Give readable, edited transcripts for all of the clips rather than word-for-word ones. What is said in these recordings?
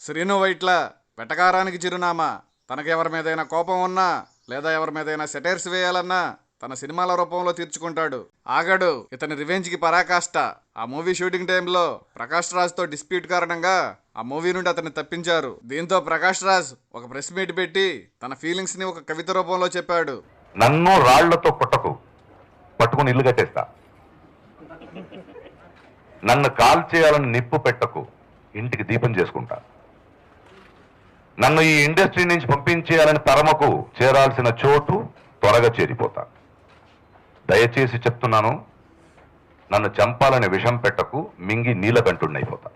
శ్రీను వైట్ల వెటకారానికి చిరునామా. తనకెవరి మీదైనా కోపం ఉన్నా లేదా ఎవరి మీదైనా సెటైర్స్ వేయాలన్నా తన సినిమాల రూపంలో తీర్చుకుంటాడు. ఆగడు ఇతని రివెంజ్కి పరాకాష్ట. ఆ మూవీ షూటింగ్ టైంలో ప్రకాష్ రాజ్తో డిస్ప్యూట్ కారణంగా ఆ మూవీ నుండి అతన్ని తప్పించారు. దీంతో ప్రకాష్ రాజ్ ఒక ప్రెస్ మీట్ పెట్టి తన ఫీలింగ్స్ ని ఒక కవిత రూపంలో చెప్పాడు. నన్ను రాళ్లతో కొట్టకు, పట్టుకుని ఇల్లు కట్టేస్తా. నన్ను కాల్ చేయాలని నిప్పు పెట్టకు, ఇంటికి దీపం చేసుకుంటా. నన్ను ఈ ఇండస్ట్రీ నుంచి పంపించేయాలని తరమకు, చేరాల్సిన చోటు త్వరగా చేరిపోతా. దయచేసి చెప్తున్నాను, నన్ను చంపాలని విషం పెట్టకు, మింగి నీలకంఠుడినైపోతా.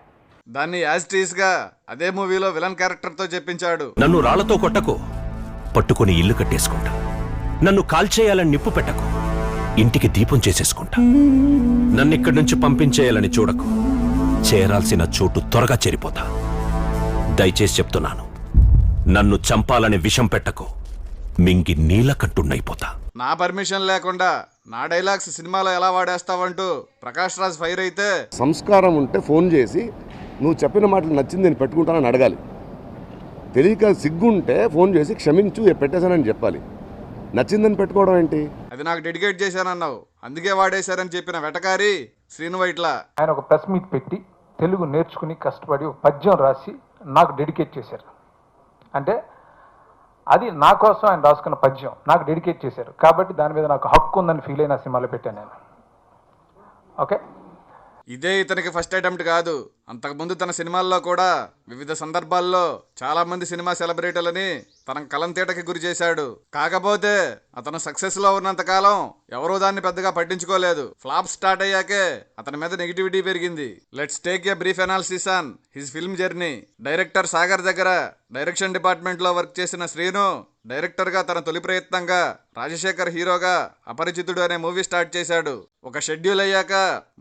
దాన్ని యాజ్ గా అదే మూవీలో విలన్ క్యారెక్టర్ తో చెప్పించాడు. నన్ను రాళ్లతో కొట్టకు, పట్టుకుని ఇల్లు కట్టేసుకుంటా. నన్ను కాల్చేయాలని నిప్పు పెట్టకు, ఇంటికి దీపం చేసేసుకుంటా. నన్నిక్కడి నుంచి పంపించేయాలని చూడకు, చేరాల్సిన చోటు త్వరగా చేరిపోతా. దయచేసి చెప్తున్నాను, నన్ను చంపాలని విషం పెట్టకు, మింగి నీలకంఠుడినైపోతా. నా పర్మిషన్ లేకుండా నా డైలాగ్స్ సినిమాలో ఎలా వాడేస్తావంటూ ప్రకాష్ రాజ్ ఫైర్ అయితే, సంస్కారం ఉంటే ఫోన్ చేసి నువ్వు చెప్పిన మాటలు నచ్చింది నేను పెట్టుకుంటానని అడగాలి. తెలియక సిగ్గుంటే ఫోన్ చేసి క్షమించు పెట్టేశానని చెప్పాలి. నచ్చిందని పెట్టుకోవడం ఏంటి? అది నాకు డెడికేట్ చేశానన్నావు, అందుకే వాడేశారని చెప్పిన వెటకారి శ్రీను వైట్ల. ఆయన ఒక ప్రెస్ మీట్ పెట్టి తెలుగు నేర్చుకుని కష్టపడి ఒక పద్యం రాసి నాకు డెడికేట్ చేశారు. అంటే అది నా కోసం ఆయన రాసుకున్న పద్యం నాకు డెడికేట్ చేశారు కాబట్టి దాని మీద నాకు హక్కు ఉందని ఫీల్ అయిన సినిమాలో పెట్టాను నేను. ఓకే, ఇదే ఇతనికి ఫస్ట్ అటెంప్ట్ కాదు. అంతకుముందు తన సినిమాల్లో కూడా వివిధ సందర్భాల్లో చాలా మంది సినిమా సెలబ్రిటీలని తన కలంతేటకి గురి చేశాడు. కాకపోతే అతను సక్సెస్ లో ఉన్నంత కాలం ఎవరూ దాన్ని పెద్దగా పట్టించుకోలేదు. ఫ్లాప్ స్టార్ట్ అయ్యాకే అతని మీద నెగిటివిటీ పెరిగింది. Let's take a brief analysis on his film journey. Director Sagar దగ్గర డైరెక్షన్ డిపార్ట్మెంట్ లో వర్క్ చేసిన శ్రీను డైరెక్టర్ గా తన తొలి ప్రయత్నంగా రాజశేఖర్ హీరోగా అపరిచితుడు అనే మూవీ స్టార్ట్ చేశాడు. ఒక షెడ్యూల్ అయ్యాక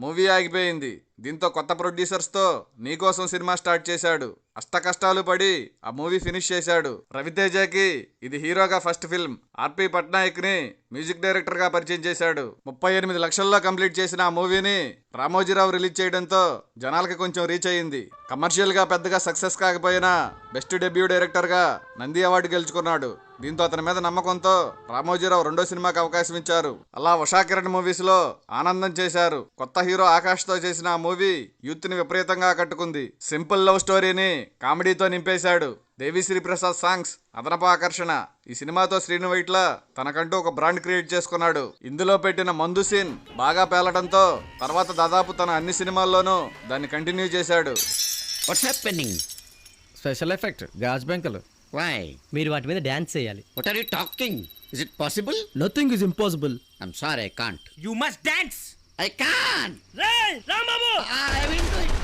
మూవీ ఆగిపోయింది. దీంతో కొత్త ప్రొడ్యూసర్స్ తో నీకోసం సినిమా స్టార్ట్ చేశాడు. అష్ట కష్టాలు పడి ఆ మూవీ ఫినిష్ చేశాడు. రవితేజకి ఇది హీరోగా ఫస్ట్ ఫిల్మ్. ఆర్పి పట్నాయక్ ని మ్యూజిక్ డైరెక్టర్ గా పరిచయం చేశాడు. 38 లక్షల్లో కంప్లీట్ చేసిన ఆ మూవీని రామోజీరావు రిలీజ్ చేయడంతో జనాలకి కొంచెం రీచ్ అయ్యింది. కమర్షియల్ గా పెద్దగా సక్సెస్ కాకపోయినా బెస్ట్ డెబ్యూ డైరెక్టర్ గా నంది అవార్డు గెలుచుకున్నాడు. దీంతో అతని మీద నమ్మకంతో రామోజీరావు రెండో సినిమాకి అవకాశం ఇచ్చారు. అలా ఉషా కిరణ్ మూవీస్ లో ఆనందం చేశారు. కొత్త హీరో ఆకాష్ తో చేసిన ఆ మూవీ యూత్ ని విపరీతంగా ఆకట్టుకుంది. సింపుల్ లవ్ స్టోరీని కామెడీతో నింపేశాడు. దేవిశ్రీ ప్రసాద్ సాంగ్స్ అదనపు ఆకర్షణ. ఈ సినిమాతో శ్రీను వైట్ల తనకంటూ ఒక బ్రాండ్ క్రియేట్ చేసుకున్నాడు. ఇందులో పెట్టిన మందు సీన్ బాగా పేలడంతో తర్వాత దాదాపు తన అన్ని సినిమాల్లోనూ దాన్ని కంటిన్యూ చేశాడు. What's happening? స్పెషల్ ఎఫెక్ట్ గాజ్ బెంకలు. వై? మీరు వాటి మీద డాన్స్ చేయాలి. What are you talking? Is it possible? Nothing is impossible. I'm sorry, I can't. You must dance. I can't. Rambabu I will do it.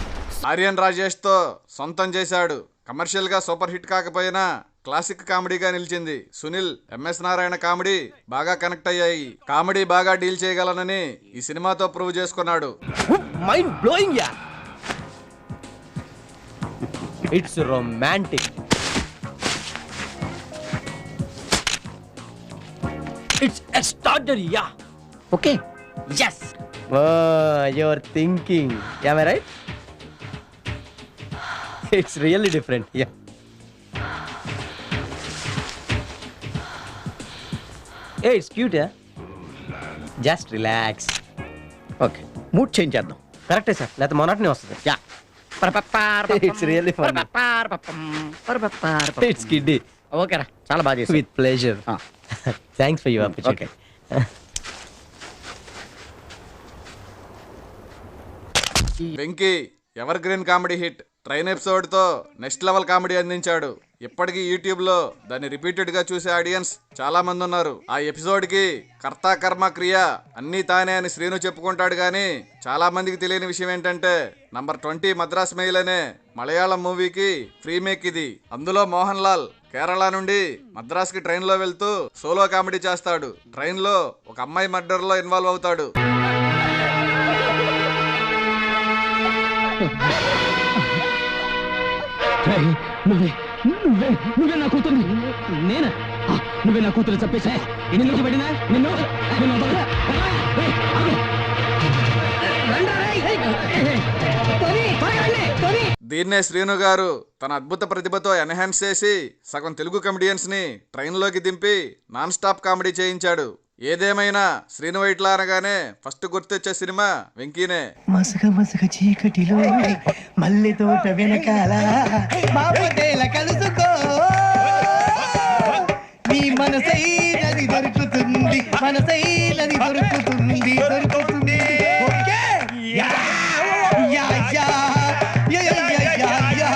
Aryan Rajesh తో సొంతం చేశాడు. కమర్షియల్ గా సూపర్ హిట్ కాకపోయినా క్లాసిక్ కామెడీగా నిలిచింది. సునీల్, ఎంఎస్ నారాయణ కామెడీ బాగా కనెక్ట్ అయ్యాయి. కామెడీ బాగా డీల్ చేయగలనని ఈ సినిమాతో ప్రూవ్ చేసుకున్నాడు. Mind blowing ya. It's romantic. It's extraordinary ya. Okay, yes. You are thinking. Am I right? It's really different ya. ఏ it's cute ya. Just relax. Okay, mood change చేద్దాం. కరెక్టే sir, లేకపోతే మొనాటనే వస్తుంది. Ya. It's really fun. It's kiddy. ఓకేరా, చాలా బాగా చేసావు. With pleasure. Thanks for your opportunity. Venky ever green comedy hit. Train episode తో నెక్స్ట్ లెవెల్ కామెడీ అందించాడు. ఇప్పటికీ యూట్యూబ్ లో దాన్ని రిపీటెడ్ గా చూసే ఆడియన్స్ చాలా మంది ఉన్నారు. ఆ ఎపిసోడ్ కి కర్త కర్మ క్రియ అన్నీ తానే అని శ్రీను చెప్పుకుంటాడు. గానీ చాలా మందికి తెలియని విషయం ఏంటంటే నంబర్ 20 మద్రాస్ మెయిల్ అనే మలయాళం మూవీకి ప్రీమేక్ ఇది. అందులో మోహన్ లాల్ కేరళ నుండి మద్రాస్ కి ట్రైన్ లో వెళ్తూ సోలో కామెడీ చేస్తాడు. ట్రైన్ లో ఒక అమ్మాయి మర్డర్ లో ఇన్వాల్వ్ అవుతాడు. నువ్వే నా కూతురు. నేనా? నువ్వే నా కూతురు చెప్పేసా. ఎన్ని నుంచి పడినా నిన్ను దీన్నే శ్రీను గారు తన అద్భుత ప్రతిభతో ఎన్హాన్స్ చేసి సగం తెలుగు కమెడియన్స్ ని ట్రైన్లోకి దింపి నాన్ స్టాప్ కామెడీ చేయించాడు. ఏదేమైనా శ్రీను వైట్ల అనగానే ఫస్ట్ గుర్తొచ్చే సినిమా వెంకీనే. మసక మసక చీకటిలో మల్లె తోట వెనకాల కలుసుకో నీ మనసైనది దొరుకుతుంది, మనసైనది దొరుకుతుంది, దొరుకుతుంది. Okay? Yeah, yeah, yeah, yeah, yeah, yeah, yeah, yeah.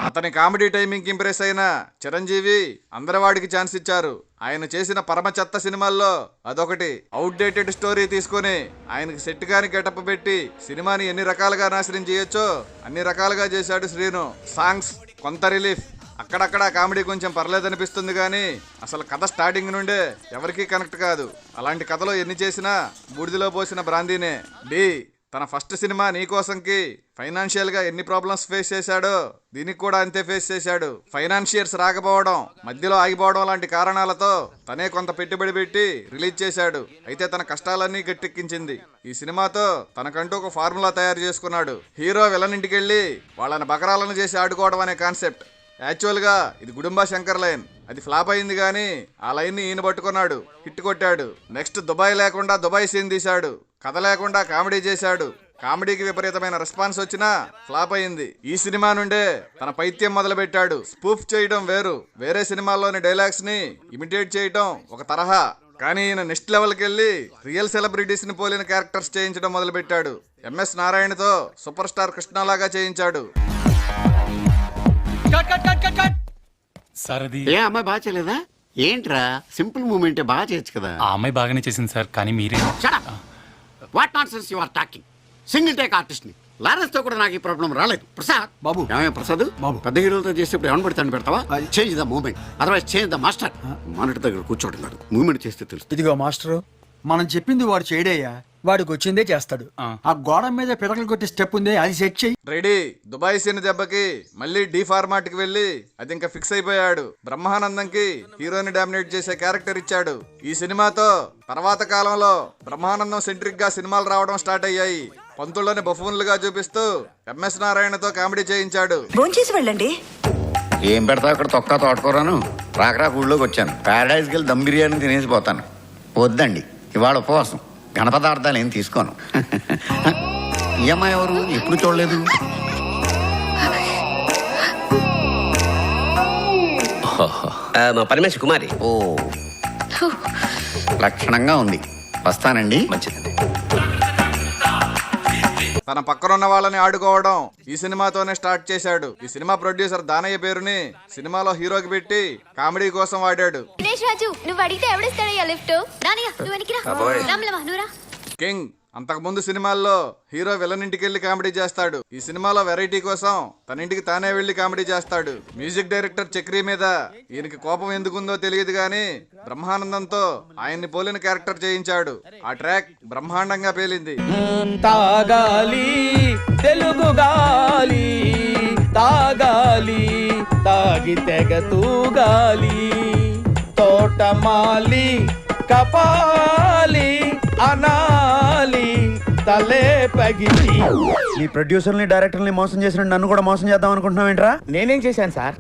అతని కామెడీ టైమింగ్ ఇంప్రెస్ అయిన చిరంజీవి అందరవాడికి ఛాన్స్ ఇచ్చారు. ఆయన చేసిన పరమ చెత్త సినిమాల్లో అదొకటి. అవుట్డేటెడ్ స్టోరీ తీసుకొని ఆయనకి సెట్ గాని గెటప్ పెట్టి సినిమాని ఎన్ని రకాలుగా నాశనం చేయొచ్చో అన్ని రకాలుగా చేశాడు శ్రీను. సాంగ్స్ కొంత రిలీఫ్, అక్కడక్కడ కామెడీ కొంచెం పర్లేదనిపిస్తుంది కానీ అసలు కథ స్టార్టింగ్ నుండే ఎవరికీ కనెక్ట్ కాదు. అలాంటి కథలో ఎన్ని చేసినా బూడిదలో పోసిన బ్రాందీనే. డి తన ఫస్ట్ సినిమా నీకోసంకి ఫైనాన్షియల్ గా ఎన్ని ప్రాబ్లమ్స్ ఫేస్ చేశాడో దీనికి కూడా అంతే ఫేస్ చేశాడు. ఫైనాన్షియర్స్ రాకపోవడం, మధ్యలో ఆగిపోవడం లాంటి కారణాలతో తనే కొంత పెట్టుబడి పెట్టి రిలీజ్ చేశాడు. అయితే తన కష్టాలన్నీ గట్టెక్కించింది. ఈ సినిమాతో తనకంటూ ఒక ఫార్ములా తయారు చేసుకున్నాడు. హీరో విలన్ ఇంటికెళ్ళి వాళ్ళని బకరాలను చేసి ఆడుకోవడం అనే కాన్సెప్ట్. యాక్చువల్ గా ఇది గుడుంబా శంకర్ లైన్. అది ఫ్లాప్ అయింది కానీ ఆ లైన్ ని ఈయన పట్టుకున్నాడు, హిట్ కొట్టాడు. నెక్స్ట్ దుబాయ్ లేకుండా దుబాయ్ సీన్ తీశాడు. కథ లేకుండా కామెడీ చేశాడు. కామెడీకి విపరీతమైన రెస్పాన్స్ వచ్చినా ఫ్లాప్ అయింది. ఈ సినిమా నుండే తన పైత్యం మొదలు పెట్టాడు. స్పూఫ్ చేయడం వేరు, వేరే సినిమాల్లోని డైలాగ్స్ ని ఇమిటేట్ చేయడం ఒక తరహా. కానీ ఈయన నెక్స్ట్ లెవెల్కి వెళ్ళి రియల్ సెలబ్రిటీస్ ని పోలిన క్యారెక్టర్స్ చేయించడం మొదలు పెట్టాడు. ఎంఎస్ నారాయణతో సూపర్ స్టార్ కృష్ణలాగా చేయించాడు. ఏ అమ్మాయి బాగా చేయలేదా? ఏంట్రా సింపుల్ మూమెంట్ బాగా చేయొచ్చు కదా. ఆ అమ్మాయి బాగానే చేసింది సార్, కానీ మీరే. What not sense you are talking. Single take artist ని లారెన్స్ తో కూడా నాకు ఈ ప్రాబ్లం రాలేదు. ప్రసాద్ బాబు, ఏమయ్య ప్రసాద్ బాబు, పెద్ద హీరోలతో చేసేప్పుడు ఏమని పెడతాను పెడతావా? Change the moment, otherwise change the master. Monitor దగ్గర కూర్చోవడం కాదు, మూమెంట్ చేస్తే తెలుసు. ఇదిగో మాస్టరు, మనం చెప్పింది వాడు చేయడయ్యా, వాడికి వచ్చిందే చేస్తాడు. ఆ గోడ మీద పిడకలు కొట్టి స్టెప్ ఉంది, అది సెట్ చెయ్యి. రెడీ. దుబాయ్ సీన్ దెబ్బకి మళ్ళీ డి ఫార్మాట్ కి వెళ్ళి అది ఇంకా ఫిక్స్ అయిపోయాడు. బ్రహ్మానందంకి హీరోని డామినేట్ చేసే క్యారెక్టర్ ఇచ్చాడు. ఈ సినిమాతో తర్వాత కాలంలో బ్రహ్మానందం సెంట్రిక్ గా సినిమాలు రావడం స్టార్ట్ అయ్యాయి. పంతుల్లోని బఫూన్లుగా చూపిస్తూ ఎంఎస్ నారాయణతో కామెడీ చేయించాడు. భోంచేసి వెళ్ళండి. ఏం పెడతా అక్కడ తొక్క తోటకూరను రాకరా ఊళ్ళోకి వచ్చాను. ప్యారడైజ్కి వెళ్ళి దమ్ బిర్యానీ తినేసి పోతాను. వద్దండి, ఇవాళ ఉపవాసం, ఘనపదార్థాలు ఏం తీసుకోను. ఈ అమ్మాయి ఎవరు? ఎప్పుడు చూడలేదు. మా పరమేశ్వర కుమారి. ఓ, లక్షణంగా ఉంది. వస్తానండి. మంచిదండి. తన పక్కనున్న వాళ్ళని ఆడుకోవడం ఈ సినిమాతోనే స్టార్ట్ చేశాడు. ఈ సినిమా ప్రొడ్యూసర్ దానయ్య పేరుని సినిమాలో హీరోకి పెట్టి కామెడీ కోసం వాడాడు. రాజు, నువ్వు అడిగితే ఎవడిస్తాడయ్యా లిఫ్ట్? కింగ్ అంతకుముందు సినిమాల్లో హీరో విలన్ ఇంటికి వెళ్లి కామెడీ చేస్తాడు. ఈ సినిమాలో వెరైటీ కోసం తన ఇంటికి తానే వెళ్లి కామెడీ చేస్తాడు. మ్యూజిక్ డైరెక్టర్ చక్రి మీద ఈయనకి కోపం ఎందుకుందో తెలియదు గాని బ్రహ్మానందంతో ఆయన్ని పోలిన క్యారెక్టర్ చేయించాడు. ఆ ట్రాక్ బ్రహ్మాండంగా పేలింది. తాగాలి తెలుగు గాలి, తాగాలి తాగి తెగ తూగాలి, తోటమాలి కపాలి అనాలి తలే పగిలి. నీ ప్రొడ్యూసర్ని డైరెక్టర్ని మోసం చేసిన నన్ను కూడా మోసం చేద్దాం అనుకుంటున్నావు ఏంట్రా? నేనేం చేశాను సార్?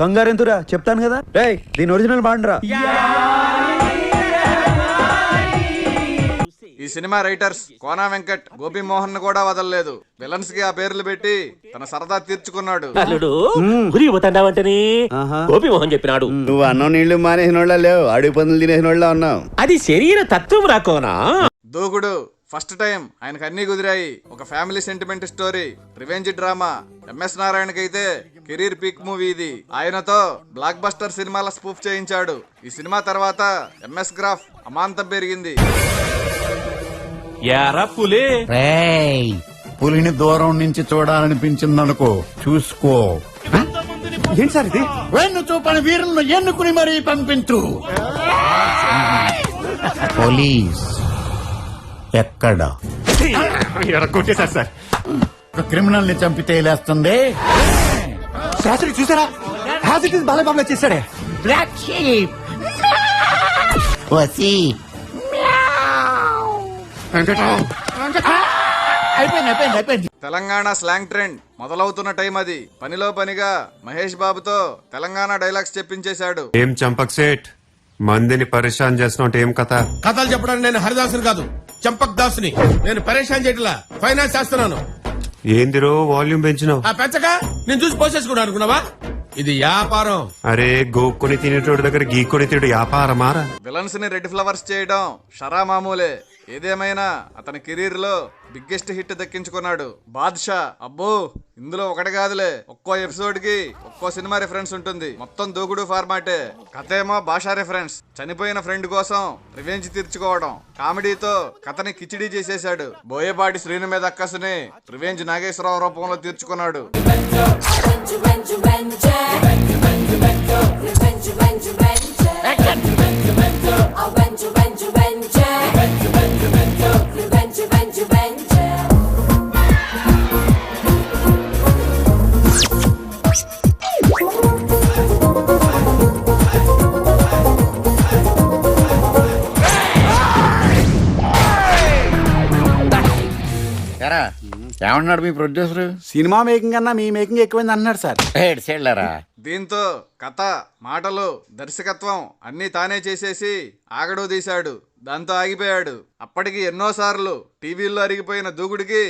కంగారు ఎందురా, చెప్తాను కదా. రేయ్, దీని ఒరిజినల్ బాండ్రా. ఈ సినిమా రైటర్స్ కోనా వెంకట్, గోపి మోహన్ కూడా వదలలేదు. విలన్స్ కి ఆ పేర్లు పెట్టి తన సరదా తీర్చుకున్నాడు. గోపి మోహన్ చెప్పినాడు. నువ్వు అన్నం నీళ్లు మానేసిన వాళ్ళ లేవు, అడుగు పందులు తినేసిన వాళ్ళ ఉన్నావు. అది శరీర తత్వం రాకోనా. దూకుడు ఫస్ట్ టైం ఆయనకు అన్ని కుదిరాయి. ఒక family sentiment story, revenge drama. MS నారాయణకి అయితే కెరీర్ పీక్ మూవీ ఇది. ఆయనతో బ్లాక్ బస్టర్ సినిమాల స్పూఫ్ చేయించాడు. ఈ సినిమా తర్వాత ఎంఎస్ గ్రాఫ్ అమాంతం పెరిగింది. పులిని దూరం నుంచి చూడాలనిపించిందనుకో, చూసుకో. ఏంటి సార్ ఇది? వెన్ను చూపని వీరులను ఎన్నుకుని మరీ పంపించు. పోలీస్ ఎక్కడ? కొట్టేశారు సార్. క్రిమినల్ ని చంపితే లేస్తుంది. శాస్త్రి చూసారా, బాలబాబులో చేశాడే. Black sheep. వసి తెలంగాణ స్లాంగ్ ట్రెండ్ మొదలవుతున్న టైం అది. పనిలో పనిగా మహేష్ బాబుతో తెలంగాణ డైలాగ్స్ చెప్పించేశాడు. ఏం చంపక్ సేట్ మందిని పరేషాన్ చేస్తున్నట్టు ఏం కథ? కథలు చెప్పడానికి నేను హరిదాసుని కాదు, చంపక్ దాసుని. నేను పరేషాన్ చేయట్లా, ఫైనాన్స్ చేస్తున్నాను. ఏందిరో వాల్యూమ్ పెంచినావు? ఆ పెంచక నేను చూసి పోసేసుకున్నాను అనుకున్నావా? ఇది వ్యాపారం. అరే గోక్కొని తినేటోడి దగ్గర గీక్కొని తిడు వ్యాపారమారా? విలన్స్ ని రెడ్ ఫ్లవర్స్ చేయడం షరా మామూలే. ఏదేమైనా అతని కెరీర్ లో బిగ్గెస్ట్ హిట్ దక్కించుకున్నాడు. బాద్షా అబ్బో, ఇందులో ఒకటి కాదులే, ఒక్కో ఎపిసోడ్ కి ఒక్కో సినిమా రిఫరెన్స్ ఉంటుంది. మొత్తం దూకుడు ఫార్మాటే. కథేమో భాషా రిఫరెన్స్. చనిపోయిన ఫ్రెండ్ కోసం రివెంజ్ తీర్చుకోవడం. కామెడీతో కథని కిచిడీ చేసేశాడు. బోయపాటి శ్రీను మీద అక్కసుని రివెంజ్ నాగేశ్వరరావు రూపంలో తీర్చుకున్నాడు. ఏమన్నాడు మీ ప్రొడ్యూసర్? సినిమా మేకింగ్ అన్నా మీ మేకింగ్ ఎక్కువైంది అన్నాడు సార్. దీంతో కథ, మాటలు, దర్శకత్వం అన్నీ తానే చేసేసి ఆగడు తీశాడు. దాంతో ఆగిపోయాడు. అప్పటికి ఎన్నోసార్లు టీవీల్లో అరిగిపోయిన దూకుడికి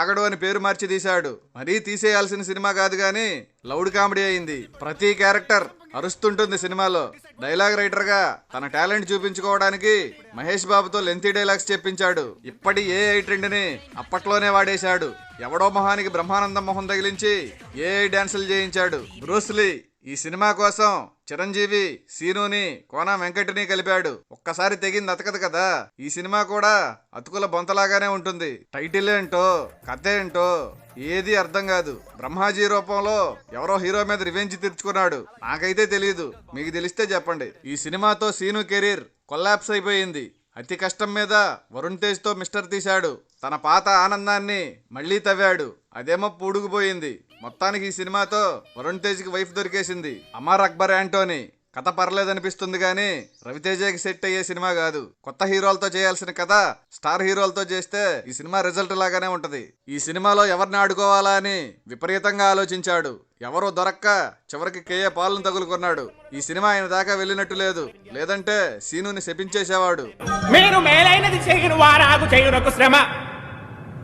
ఆగడు అని పేరు మార్చి తీశాడు. మరీ తీసేయాల్సిన సినిమా కాదు గాని లౌడ్ కామెడీ అయింది. ప్రతి క్యారెక్టర్ అరుస్తుంటుంది సినిమాలో. డైలాగ్ రైటర్ గా తన టాలెంట్ చూపించుకోవడానికి మహేష్ బాబుతో లెంతీ డైలాగ్స్ చెప్పించాడు. ఇప్పటి ఏఐ ట్రెండ్ ని అప్పట్లోనే వాడేశాడు. ఎవడో మొహానికి బ్రహ్మానందం మొహం తగిలించి ఏఐ డాన్సులు చేయించాడు. బ్రూస్లీ ఈ సినిమా కోసం చిరంజీవి, సీనుని, కోన వెంకటిని కలిపాడు. ఒక్కసారి తెగింది అతకదు కదా. ఈ సినిమా కూడా అతుకుల బొంతలాగానే ఉంటుంది. టైటిల్ ఏంటో, కథ ఏంటో ఏది అర్థం కాదు. బ్రహ్మాజీ రూపంలో ఎవరో హీరో మీద రివెంజ్ తీర్చుకున్నాడు. నాకైతే తెలియదు, మీకు తెలిస్తే చెప్పండి. ఈ సినిమాతో సీను కెరీర్ కొల్లాప్స్ అయిపోయింది. అతి కష్టం మీద వరుణ్ తేజ్ తో మిస్టర్ తీశాడు. తన పాత ఆనందాన్ని మళ్లీ తవ్వాడు. అదేమో పూడుకుపోయింది. మొత్తానికి ఈ సినిమాతో వరుణ్ తేజ్ కి వైఫ్ దొరికేసింది. అమర్ అక్బర్ యాంటోనీ. కథ పర్లేదనిపిస్తుంది గానీ రవితేజకి సెట్ అయ్యే సినిమా కాదు. కొత్త హీరోలతో చేయాల్సిన కథ స్టార్ హీరోలతో చేస్తే ఈ సినిమా రిజల్ట్ లాగానే ఉంటది. ఈ సినిమాలో ఎవరిని ఆడుకోవాలా అని విపరీతంగా ఆలోచించాడు. ఎవరో దొరక్క చివరికి కేఏ పాలను తగులుకున్నాడు. ఈ సినిమా ఆయన దాకా వెళ్ళినట్టు లేదు. లేదంటే సీనుని శపించేసేవాడు. మీరు మేలైనది చేయను వారాగు చేయునకు శ్రమ.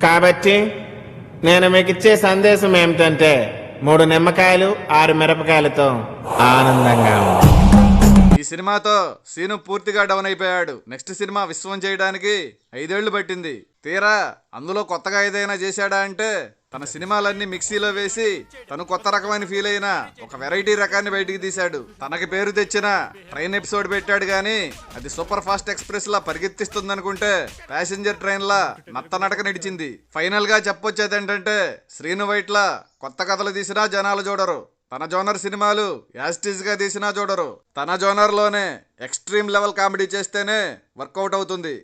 కాబట్టి నేను మీకు ఇచ్చే సందేశం ఏమిటంటే 3 నిమ్మకాయలు 6 మిరపకాయలతో ఆనందంగా ఉంది. ఈ సినిమాతో సీను పూర్తిగా డౌన్ అయిపోయాడు. నెక్స్ట్ సినిమా విశ్వం చేయడానికి 5 ఏళ్లు పట్టింది. తీరా అందులో కొత్తగా ఏదైనా చేశాడా అంటే తన సినిమాలన్నీ మిక్సీలో వేసి తను కొత్త రకమైన ఫీల్ అయిన ఒక వెరైటీ రకాన్ని బయటికి తీశాడు. తనకి పేరు తెచ్చిన ట్రైన్ ఎపిసోడ్ పెట్టాడు గాని అది సూపర్ ఫాస్ట్ ఎక్స్ప్రెస్ లా పరిగెత్తిస్తుందనుకుంటే ప్యాసింజర్ ట్రైన్ లా నత్తనడక నడిచింది. ఫైనల్ గా చెప్పొచ్చేది ఏంటంటే శ్రీను వైట్ల కొత్త కథలు తీసినా జనాలు చూడరు. తన జోనర్ సినిమాలు యాస్టీజ్ గా తీసినా చూడరు. తన జోనర్ లోనే ఎక్స్ట్రీమ్ లెవెల్ కామెడీ చేస్తేనే వర్కౌట్ అవుతుంది.